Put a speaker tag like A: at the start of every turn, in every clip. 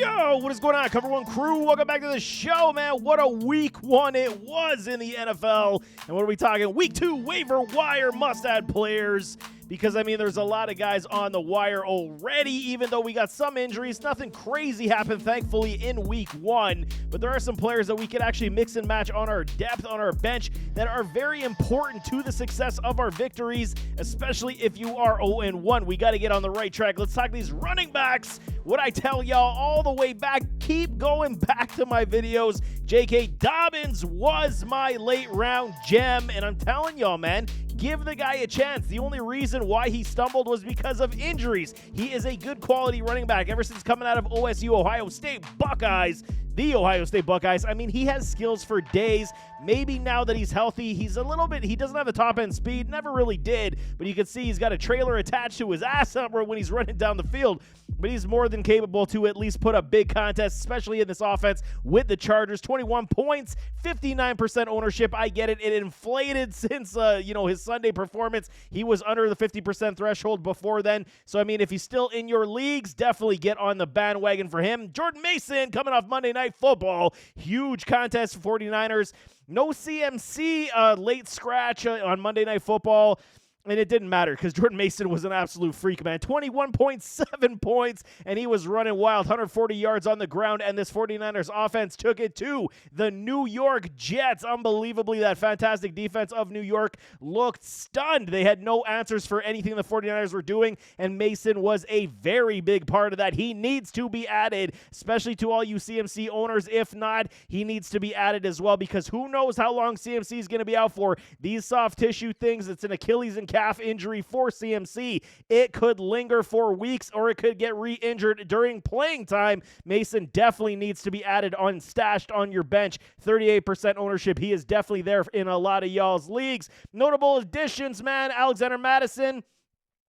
A: Yo, what is going on, Cover One crew? Welcome back to the show, man. What a week one it was in the NFL. And what are we talking? Week 2 waiver wire must-add players. Because, I mean, there's a lot of guys on the wire already, even though we got some injuries. Nothing crazy happened, thankfully, in week 1. But there are some players that we can actually mix and match on our depth, on our bench, that are very important to the success of our victories, especially if you are 0-1. We got to get on the right track. Let's talk these running backs. What I tell y'all all the way back, keep going back to my videos. J.K. Dobbins was my late round gem, and I'm telling y'all, man, give the guy a chance. The only reason why he stumbled was because of injuries. He is a good quality running back ever since coming out of OSU, Ohio State Buckeyes. The Ohio State Buckeyes. I mean, he has skills for days. Maybe now that he's healthy, he doesn't have the top end speed, never really did, but you can see he's got a trailer attached to his ass up when he's running down the field. But he's more than capable to at least put up big contests, especially in this offense with the Chargers. 21 points, 59% ownership. I get it. It inflated since, his Sunday performance. He was under the 50% threshold before then. So, I mean, if he's still in your leagues, definitely get on the bandwagon for him. Jordan Mason coming off Monday Night Football. Huge contest for 49ers. No CMC late scratch on Monday Night Football. And it didn't matter because Jordan Mason was an absolute freak, man. 21.7 points, and he was running wild. 140 yards on the ground, and this 49ers offense took it to the New York Jets. Unbelievably, that fantastic defense of New York looked stunned. They had no answers for anything the 49ers were doing, and Mason was a very big part of that. He needs to be added, especially to all you CMC owners. If not, he needs to be added as well because who knows how long CMC is going to be out for. These soft tissue things, it's an Achilles and calf injury for CMC. It could linger for weeks or it could get re-injured during playing time. Mason definitely needs to be added on, stashed on your bench. 38% ownership. He is definitely there in a lot of y'all's leagues. Notable additions, man. Alexander Mattison.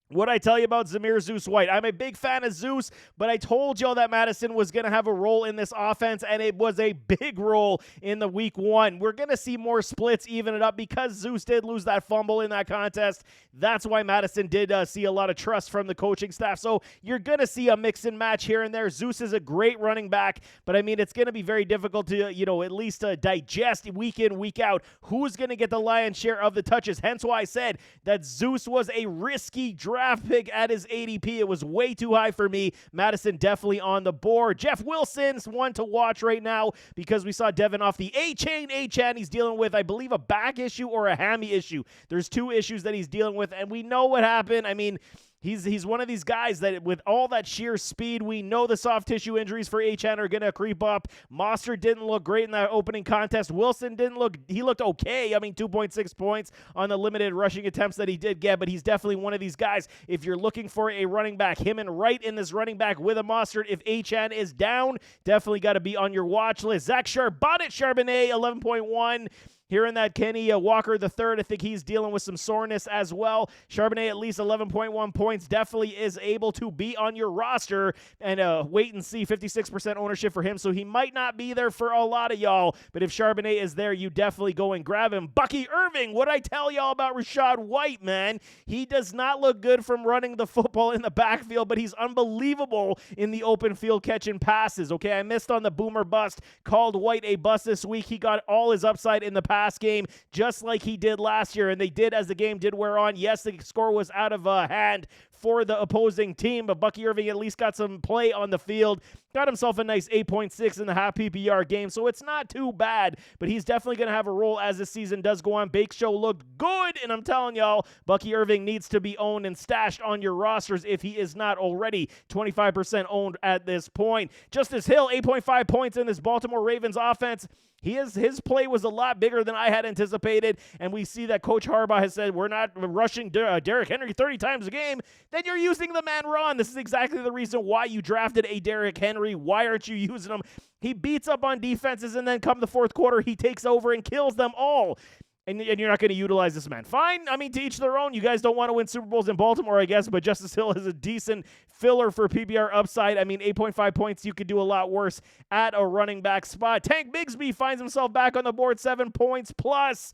A: What I tell you about Zamir Zeus White? I'm a big fan of Zeus, but I told y'all that Madison was going to have a role in this offense, and it was a big role in the week 1. We're going to see more splits even it up because Zeus did lose that fumble in that contest. That's why Madison did see a lot of trust from the coaching staff. So you're going to see a mix and match here and there. Zeus is a great running back, but I mean, it's going to be very difficult to, at least digest week in, week out who's going to get the lion's share of the touches. Hence why I said that Zeus was a risky draft pick at his ADP. It was way too high for me. Madison definitely on the board. Jeff Wilson's one to watch right now because we saw Devin off the A-chain. He's dealing with, I believe, a back issue or a hammy issue. There's 2 issues that he's dealing with, and we know what happened. I mean, He's one of these guys that with all that sheer speed, we know the soft tissue injuries for HN are going to creep up. Mostert didn't look great in that opening contest. Wilson he looked okay. I mean, 2.6 points on the limited rushing attempts that he did get, but he's definitely one of these guys. If you're looking for a running back, him and Wright in this running back with a Mostert, if HN is down, definitely got to be on your watch list. Zach Charbonnet, 11.1. Here in that Kenny Walker III, I think he's dealing with some soreness as well. Charbonnet at least 11.1 points, definitely is able to be on your roster. And wait and see, 56% ownership for him, so he might not be there for a lot of y'all. But if Charbonnet is there, you definitely go and grab him. Bucky Irving, what I tell y'all about Rachaad White, man? He does not look good from running the football in the backfield, but he's unbelievable in the open field catching passes. Okay, I missed on the boomer bust, called White a bust this week. He got all his upside in the pass game, just like he did last year, and they did as the game did wear on. Yes, the score was out of hand for the opposing team, but Bucky Irving at least got some play on the field, got himself a nice 8.6 in the half PPR game, so it's not too bad, but he's definitely going to have a role as the season does go on. Bake Show looked good, and I'm telling y'all, Bucky Irving needs to be owned and stashed on your rosters if he is not already 25% owned at this point. Justice Hill, 8.5 points in this Baltimore Ravens offense. His play was a lot bigger than I had anticipated, and we see that Coach Harbaugh has said we're not rushing Derrick Henry 30 times a game. Then you're using the man run. This is exactly the reason why you drafted a Derrick Henry. Why aren't you using him? He beats up on defenses, and then come the fourth quarter, he takes over and kills them all. And you're not going to utilize this man. Fine. I mean, to each their own. You guys don't want to win Super Bowls in Baltimore, I guess, but Justice Hill is a decent filler for PPR upside. I mean, 8.5 points, you could do a lot worse at a running back spot. Tank Bigsby finds himself back on the board, 7 points plus.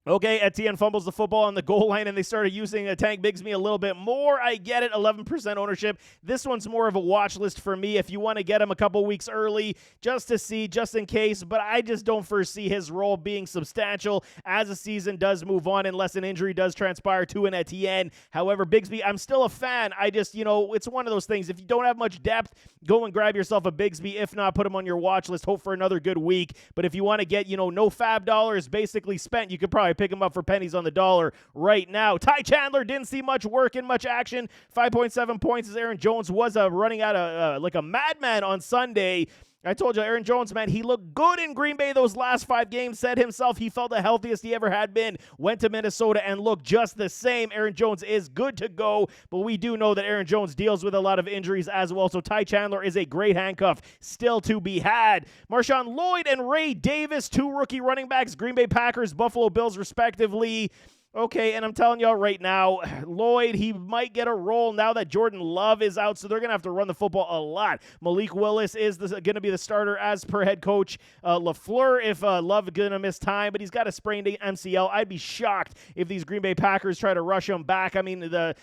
A: Okay, Etienne fumbles the football on the goal line, and they started using Tank Bigsby a little bit more. I get it, 11% ownership. This one's more of a watch list for me if you want to get him a couple weeks early just to see, just in case, but I just don't foresee his role being substantial as the season does move on unless an injury does transpire to an Etienne. However, Bigsby, I'm still a fan. I just, it's one of those things. If you don't have much depth, go and grab yourself a Bigsby. If not, put him on your watch list. Hope for another good week. But if you want to get, no fab dollars basically spent, you could probably pick him up for pennies on the dollar right now. Ty Chandler didn't see much work and much action. 5.7 points as Aaron Jones was running out like a madman on Sunday. I told you, Aaron Jones, man, he looked good in Green Bay those last 5 games. Said himself he felt the healthiest he ever had been. Went to Minnesota and looked just the same. Aaron Jones is good to go, but we do know that Aaron Jones deals with a lot of injuries as well, so Ty Chandler is a great handcuff still to be had. Marshawn Lloyd and Ray Davis, 2 rookie running backs, Green Bay Packers, Buffalo Bills, respectively. Okay, and I'm telling y'all right now, Lloyd, he might get a role now that Jordan Love is out, so they're going to have to run the football a lot. Malik Willis is going to be the starter as per head coach LaFleur if Love is going to miss time, but he's got a sprained MCL. I'd be shocked if these Green Bay Packers try to rush him back. I mean, the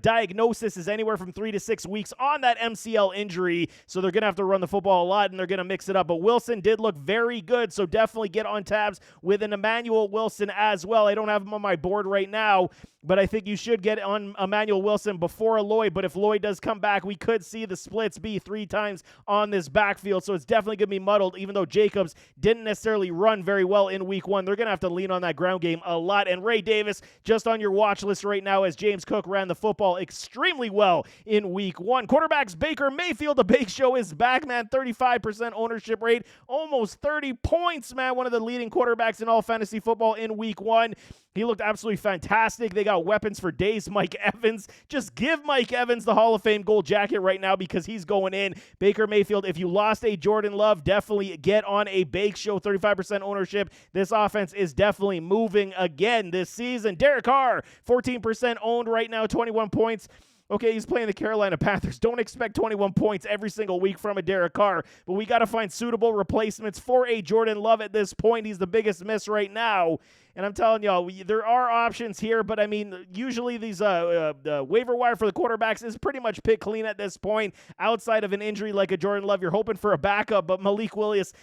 A: diagnosis is anywhere from 3 to 6 weeks on that MCL injury, so they're going to have to run the football a lot, and they're going to mix it up. But Wilson did look very good, so definitely get on tabs with an Emmanuel Wilson as well. I don't have him on my board right now, but I think you should get on Emmanuel Wilson before Lloyd. But if Lloyd does come back, we could see the splits be 3 times on this backfield, so it's definitely going to be muddled, even though Jacobs didn't necessarily run very well in week 1. They're going to have to lean on that ground game a lot. And Ray Davis, just on your watch list right now, as James Cook ran the football extremely well in week 1. Quarterbacks Baker Mayfield, the Bake Show is back, man. 35% ownership rate, almost 30 points, man. One of the leading quarterbacks in all fantasy football in week 1. He looked absolutely fantastic. They got weapons for days. Mike Evans. Just give Mike Evans the Hall of Fame gold jacket right now because he's going in. Baker Mayfield, if you lost a Jordan Love, definitely get on a Bake Show. 35% ownership. This offense is definitely moving again this season. Derek Carr, 14% owned right now, 21 points. Okay, he's playing the Carolina Panthers. Don't expect 21 points every single week from a Derek Carr, but we got to find suitable replacements for a Jordan Love at this point. He's the biggest miss right now. And I'm telling y'all, there are options here, but I mean, usually these waiver wire for the quarterbacks is pretty much pick clean at this point. Outside of an injury like a Jordan Love, you're hoping for a backup, but Malik Willis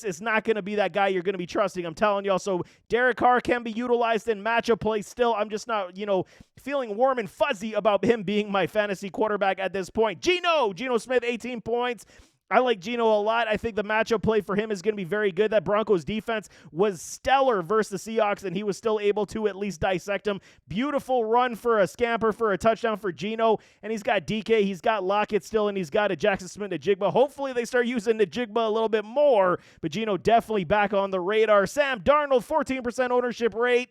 A: is not going to be that guy you're going to be trusting. I'm telling y'all. So Derek Carr can be utilized in matchup play still. I'm just not, feeling warm and fuzzy about him being my fantasy quarterback at this point. Geno Smith, 18 points. I like Geno a lot. I think the matchup play for him is going to be very good. That Broncos defense was stellar versus the Seahawks, and he was still able to at least dissect him. Beautiful run for a scamper for a touchdown for Geno, and he's got DK, he's got Lockett still, and he's got a Jackson Smith-Njigba. Hopefully they start using Njigba a little bit more, but Geno definitely back on the radar. Sam Darnold, 14% ownership rate.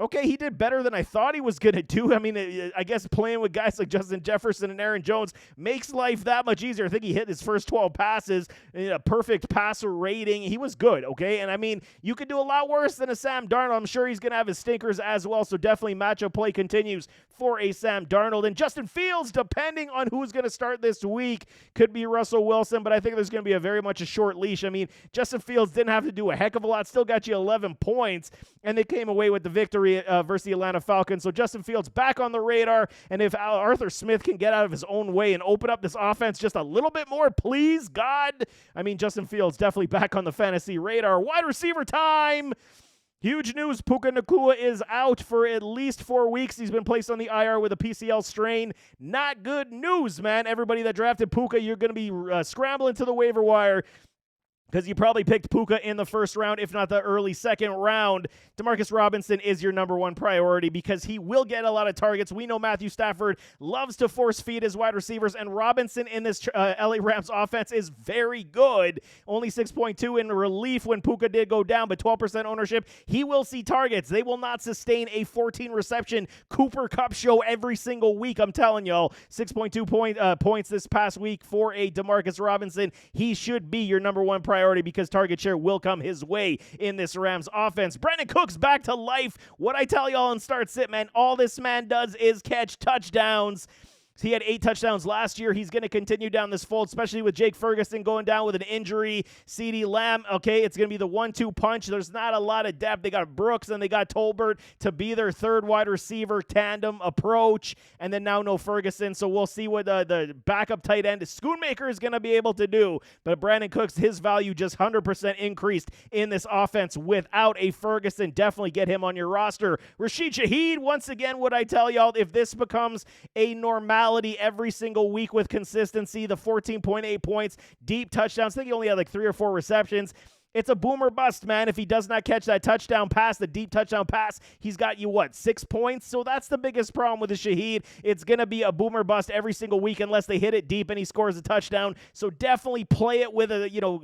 A: Okay, he did better than I thought he was going to do. I mean, I guess playing with guys like Justin Jefferson and Aaron Jones makes life that much easier. I think he hit his first 12 passes, a perfect passer rating. He was good, okay? And I mean, you could do a lot worse than a Sam Darnold. I'm sure he's going to have his stinkers as well, so definitely matchup play continues for a Sam Darnold. And Justin Fields, depending on who's going to start this week, could be Russell Wilson, but I think there's going to be very much a short leash. I mean, Justin Fields didn't have to do a heck of a lot, still got you 11 points, and they came away with the victory versus the Atlanta Falcons. So Justin Fields back on the radar, and if Arthur Smith can get out of his own way and open up this offense just a little bit more, please, God. I mean, Justin Fields definitely back on the fantasy radar. Wide receiver time. Huge news, Puka Nacua is out for at least 4 weeks. He's been placed on the IR with a PCL strain. Not good news, man. Everybody that drafted Puka, you're going to be scrambling to the waiver wire because you probably picked Puka in the first round, if not the early second round. Demarcus Robinson is your number one priority because he will get a lot of targets. We know Matthew Stafford loves to force feed his wide receivers, and Robinson in this LA Rams offense is very good. Only 6.2 in relief when Puka did go down, but 12% ownership. He will see targets. They will not sustain a 14 reception Cooper Kupp show every single week. I'm telling y'all, 6.2 points this past week for a Demarcus Robinson. He should be your number one priority because target share will come his way in this Rams offense. Brandon Cooks back to life. What I tell y'all in start sit, man, all this man does is catch touchdowns. He had 8 touchdowns last year. He's going to continue down this fold, especially with Jake Ferguson going down with an injury. CeeDee Lamb, okay, it's going to be the 1-2 punch. There's not a lot of depth. They got Brooks and they got Tolbert to be their third wide receiver tandem approach, and then now no Ferguson. So we'll see what the backup tight end Schoonmaker is going to be able to do. But Brandon Cooks, his value just 100% increased in this offense without a Ferguson. Definitely get him on your roster. Rashid Shaheed, once again, what I tell y'all, if this becomes a normality every single week with consistency, the 14.8 points, deep touchdowns. I think he only had like 3 or 4 receptions. It's a boomer bust, man. If he does not catch that touchdown pass, the deep touchdown pass, he's got you, 6 points? So that's the biggest problem with the Shaheed. It's going to be a boomer bust every single week unless they hit it deep and he scores a touchdown. So definitely play it with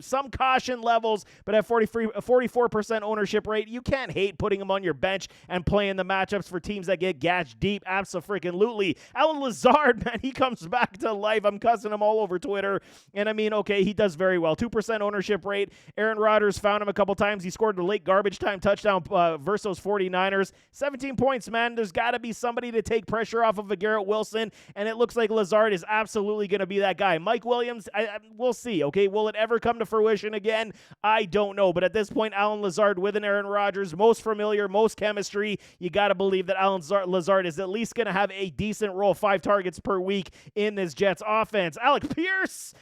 A: some caution levels, but at 44% ownership rate, you can't hate putting him on your bench and playing the matchups for teams that get gashed deep. Abso-freaking-lutely. Allen Lazard, man, he comes back to life. I'm cussing him all over Twitter. And I mean, okay, he does very well. 2% ownership rate. Aaron Rodgers found him a couple times. He scored a late garbage time touchdown versus those 49ers. 17 points, man. There's got to be somebody to take pressure off of a Garrett Wilson, and it looks like Lazard is absolutely going to be that guy. Mike Williams, we'll see, okay? Will it ever come to fruition again? I don't know, but at this point, Allen Lazard with an Aaron Rodgers, most familiar, most chemistry. You got to believe that Allen Lazard is at least going to have a decent role, 5 targets per week in this Jets offense. Alec Pierce,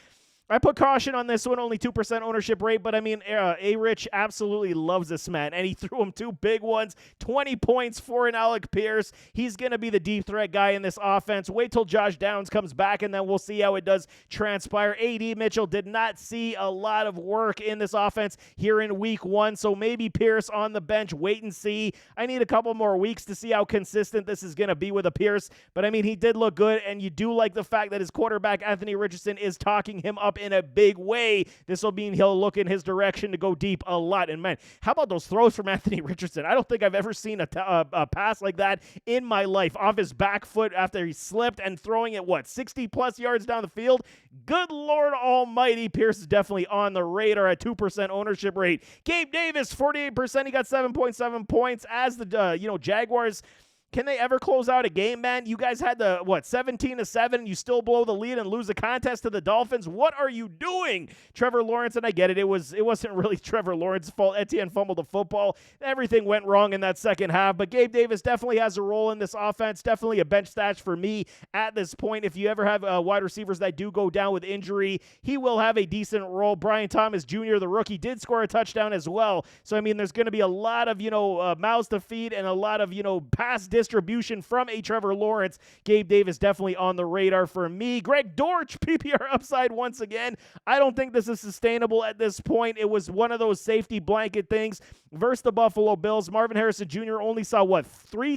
A: I put caution on this one, only 2% ownership rate, but I mean, A-Rich absolutely loves this man, and he threw him 2 big ones, 20 points for an Alec Pierce. He's going to be the deep threat guy in this offense. Wait till Josh Downs comes back, and then we'll see how it does transpire. A.D. Mitchell did not see a lot of work in this offense here in week 1, so maybe Pierce on the bench, wait and see. I need a couple more weeks to see how consistent this is going to be with a Pierce, but I mean, he did look good, and you do like the fact that his quarterback, Anthony Richardson, is talking him up in a big way. This will mean he'll look in his direction to go deep a lot. And man, how about those throws from Anthony Richardson? I don't think I've ever seen a pass like that in my life. Off his back foot after he slipped and throwing it, 60 plus yards down the field? Good Lord almighty. Pierce is definitely on the radar at 2% ownership rate. Gabe Davis, 48%. He got 7.7 points as the, Jaguars. Can they ever close out a game, man? You guys had the, 17-7, you still blow the lead and lose the contest to the Dolphins? What are you doing? Trevor Lawrence, and I get it, it wasn't really Trevor Lawrence's fault. Etienne fumbled the football. Everything went wrong in that second half, but Gabe Davis definitely has a role in this offense, definitely a bench stash for me at this point. If you ever have wide receivers that do go down with injury, he will have a decent role. Brian Thomas Jr., the rookie, did score a touchdown as well. So, I mean, there's going to be a lot of, mouths to feed and a lot of, pass distribution from a Trevor Lawrence. Gabe Davis definitely on the radar for me. Greg Dortch, PPR upside once again. I don't think this is sustainable at this point. It was one of those safety blanket things versus the Buffalo Bills. Marvin Harrison Jr. only saw, 4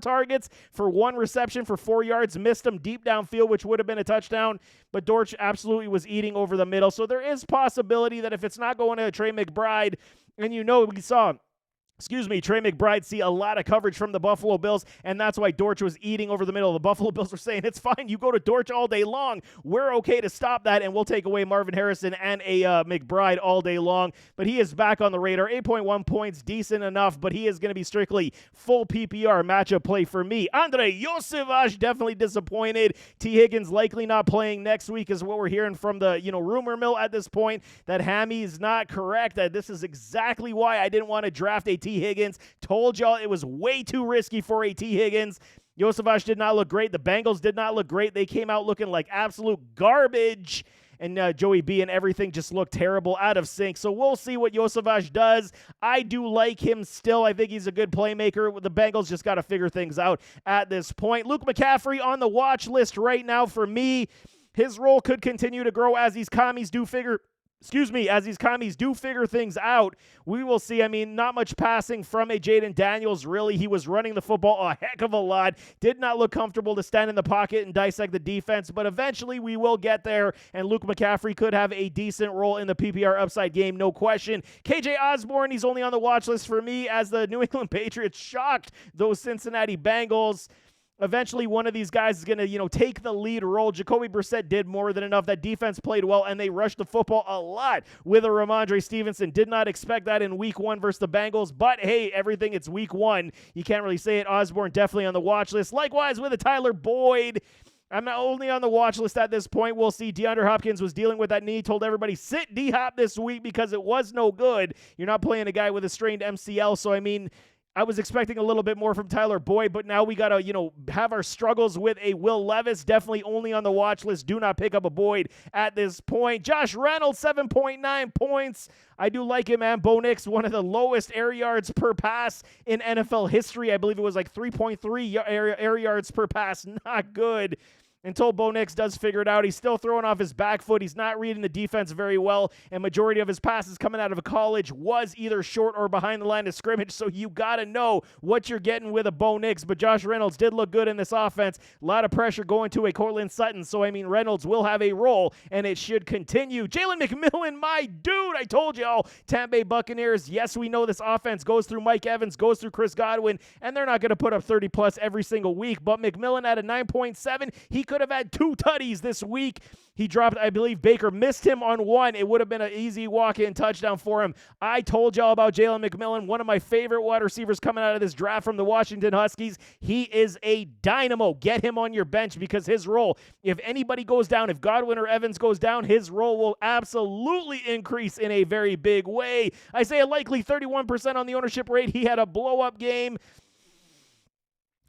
A: targets for 1 reception for 4 yards. Missed him deep downfield, which would have been a touchdown. But Dortch absolutely was eating over the middle. So there is possibility that if it's not going to Trey McBride, and we saw Trey McBride see a lot of coverage from the Buffalo Bills, and that's why Dortch was eating over the middle. The Buffalo Bills were saying, it's fine, you go to Dortch all day long. We're okay to stop that, and we'll take away Marvin Harrison and a McBride all day long. But he is back on the radar. 8.1 points, decent enough, but he is going to be strictly full PPR matchup play for me. Andre Josevich, definitely disappointed. T. Higgins likely not playing next week is what we're hearing from the rumor mill at this point, that hammy is not correct. That this is exactly why I didn't want to draft a T. Higgins. Told y'all it was way too risky for a T. Higgins. Josevich did not look great. The Bengals did not look great. They came out looking like absolute garbage. And Joey B and everything just looked terrible, out of sync. So we'll see what Josevich does. I do like him still. I think he's a good playmaker. The Bengals just got to figure things out at this point. Luke McCaffrey on the watch list right now for me. His role could continue to grow as these commies do figure things out. We will see. I mean, not much passing from a Jaden Daniels, really. He was running the football a heck of a lot. Did not look comfortable to stand in the pocket and dissect the defense, but eventually we will get there, and Luke McCaffrey could have a decent role in the PPR upside game, no question. KJ Osborne, he's only on the watch list for me as the New England Patriots shocked those Cincinnati Bengals. Eventually, one of these guys is going to, take the lead role. Jacoby Brissett did more than enough. That defense played well, and they rushed the football a lot with a Ramondre Stevenson. Did not expect that in week 1 versus the Bengals, but hey, it's week 1. You can't really say it. Osborne definitely on the watch list. Likewise with a Tyler Boyd. I'm not only on the watch list at this point. We'll see. DeAndre Hopkins was dealing with that knee. Told everybody, sit D-Hop this week because it was no good. You're not playing a guy with a strained MCL. So, I mean, I was expecting a little bit more from Tyler Boyd, but now we got to, have our struggles with a Will Levis. Definitely only on the watch list. Do not pick up a Boyd at this point. Josh Reynolds, 7.9 points. I do like him, man. Bo Nix, one of the lowest air yards per pass in NFL history. I believe it was like 3.3 air yards per pass. Not good. Until Bo Nix does figure it out. He's still throwing off his back foot. He's not reading the defense very well, and majority of his passes coming out of college was either short or behind the line of scrimmage, so you got to know what you're getting with a Bo Nix. But Josh Reynolds did look good in this offense. A lot of pressure going to a Cortland Sutton, so, I mean, Reynolds will have a role, and it should continue. Jalen McMillan, my dude, I told y'all, Tampa Bay Buccaneers, yes, we know this offense goes through Mike Evans, goes through Chris Godwin, and they're not going to put up 30-plus every single week, but McMillan at a 9.7, he could have had 2 tutties this week. He dropped, I believe Baker missed him on one. It would have been an easy walk-in touchdown for him. I told y'all about Jalen McMillan, one of my favorite wide receivers coming out of this draft from the Washington Huskies. He is a dynamo. Get him on your bench because his role, if anybody goes down, if Godwin or Evans goes down, his role will absolutely increase in a very big way. I say a likely 31% on the ownership rate. He had a blow-up game.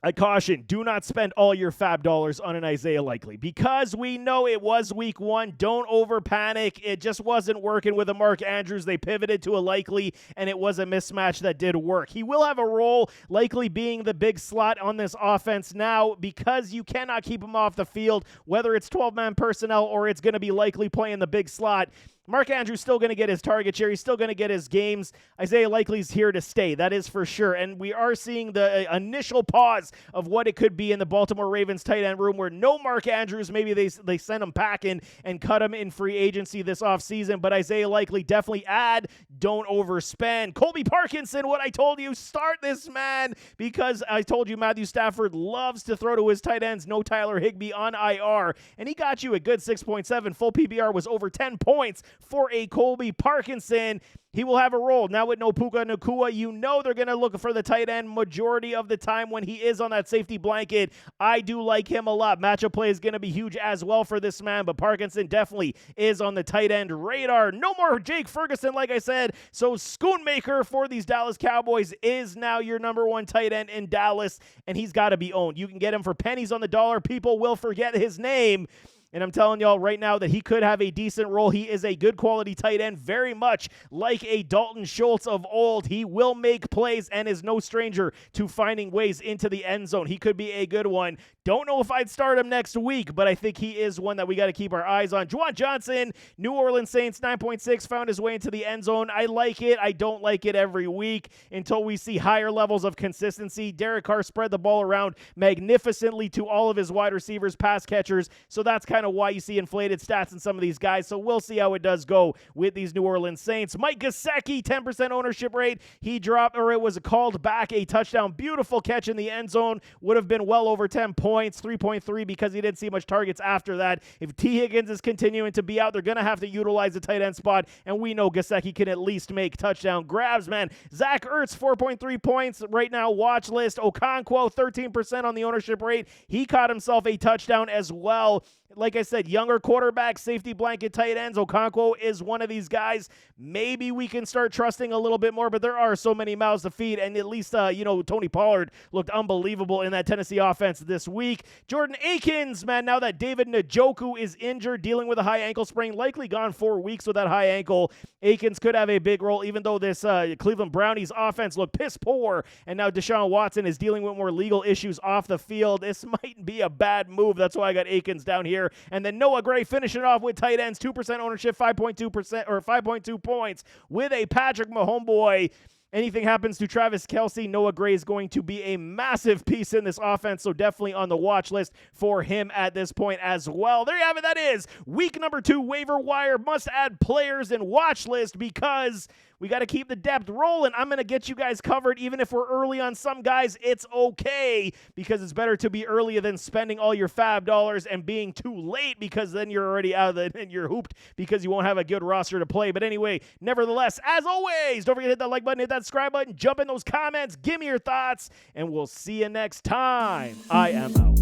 A: I caution, do not spend all your fab dollars on an Isaiah Likely because we know it was week 1. Don't over panic. It just wasn't working with a Mark Andrews. They pivoted to a Likely, and it was a mismatch that did work. He will have a role, Likely being the big slot on this offense now because you cannot keep him off the field, whether it's 12-man personnel or it's going to be Likely playing the big slot. Mark Andrews still going to get his target share. He's still going to get his games. Isaiah Likely's here to stay. That is for sure. And we are seeing the initial pause of what it could be in the Baltimore Ravens tight end room where no Mark Andrews. Maybe they send him packing and cut him in free agency this offseason. But Isaiah Likely definitely add. Don't overspend. Colby Parkinson, what I told you, start this man because I told you Matthew Stafford loves to throw to his tight ends. No Tyler Higbee on IR. And he got you a good 6.7. Full PPR was over 10 points. For a Colby Parkinson. He will have a role. Now with no Puka Nacua, you know they're going to look for the tight end majority of the time when he is on that safety blanket. I do like him a lot. Matchup play is going to be huge as well for this man, but Parkinson definitely is on the tight end radar. No more Jake Ferguson, like I said. So Schoonmaker for these Dallas Cowboys is now your number 1 tight end in Dallas, and he's got to be owned. You can get him for pennies on the dollar. People will forget his name. And I'm telling y'all right now that he could have a decent role. He is a good quality tight end, very much like a Dalton Schultz of old. He will make plays and is no stranger to finding ways into the end zone. He could be a good one. Don't know if I'd start him next week, but I think he is one that we got to keep our eyes on. Juwan Johnson, New Orleans Saints, 9.6, found his way into the end zone. I like it. I don't like it every week until we see higher levels of consistency. Derek Carr spread the ball around magnificently to all of his wide receivers, pass catchers, so that's kind of why you see inflated stats in some of these guys. So we'll see how it does go with these New Orleans Saints. Mike Gesicki, 10% ownership rate. He dropped, or it was called back a touchdown. Beautiful catch in the end zone. Would have been well over 10 points, 3.3 because he didn't see much targets after that. If T. Higgins is continuing to be out, they're going to have to utilize the tight end spot, and we know Gesicki can at least make touchdown grabs, man. Zach Ertz, 4.3 points right now, watch list. Okonkwo, 13% on the ownership rate. He caught himself a touchdown as well. Like I said, younger quarterback, safety blanket tight ends. Okonkwo is one of these guys. Maybe we can start trusting a little bit more, but there are so many mouths to feed, and at least, Tony Pollard looked unbelievable in that Tennessee offense this week. Jordan Akins, man, now that David Njoku is injured, dealing with a high ankle sprain, likely gone 4 weeks with that high ankle. Akins could have a big role, even though this Cleveland Brownies offense looked piss poor, and now Deshaun Watson is dealing with more legal issues off the field. This might be a bad move. That's why I got Akins down here. And then Noah Gray finishing off with tight ends, 2% ownership, 5.2% or 5.2 points with a Patrick Mahomes. Anything happens to Travis Kelce, Noah Gray is going to be a massive piece in this offense, so definitely on the watch list for him at this point as well. There you have it. That is week number 2 waiver wire must-add players and watch list because we got to keep the depth rolling. I'm going to get you guys covered. Even if we're early on some guys, it's okay because it's better to be earlier than spending all your fab dollars and being too late because then you're already out of it and you're hooped because you won't have a good roster to play. But anyway, nevertheless, as always, don't forget to hit that like button, hit that subscribe button, jump in those comments, give me your thoughts, and we'll see you next time. I am out.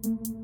B: you.